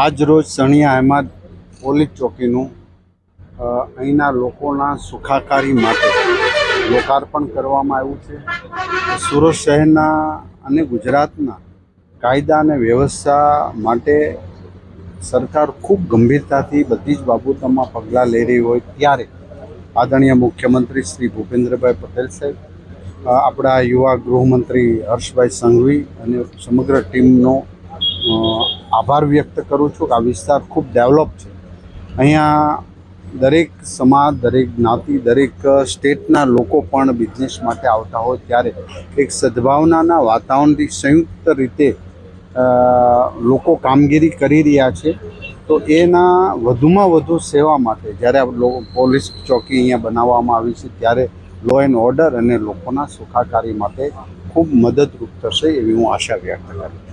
આજ રોજ સણિયા અહેમદ પોલીસ ચોકીનું અહીંના લોકોના સુખાકારી માટે લોકાર્પણ કરવામાં આવ્યું છે. સુરત શહેરના અને ગુજરાતના કાયદા અને વ્યવસ્થા માટે સરકાર ખૂબ ગંભીરતાથી બધી જ બાબતોમાં પગલાં લઈ રહી હોય ત્યારે આદરણીય મુખ્યમંત્રી શ્રી ભૂપેન્દ્રભાઈ પટેલ સાહેબ, આપણા યુવા ગૃહમંત્રી હર્ષભાઈ સંઘવી અને સમગ્ર ટીમનો આભાર વ્યક્ત કરું છું કે આ વિસ્તાર ખૂબ ડેવલપ છે. અહીંયા દરેક સમાજ, દરેક જ્ઞાતિ, દરેક સ્ટેટના લોકો પણ બિઝનેસ માટે આવતા હોય ત્યારે એક સદભાવનાના વાતાવરણથી સંયુક્ત રીતે લોકો કામગીરી કરી રહ્યા છે. તો એના વધુમાં વધુ સેવા માટે જ્યારે પોલીસ ચોકી અહીંયા બનાવવામાં આવી છે ત્યારે લો એન્ડ ઓર્ડર અને લોકોના સુખાકારી માટે ખૂબ મદદરૂપ થશે એવી હું આશા વ્યક્ત કરું છું.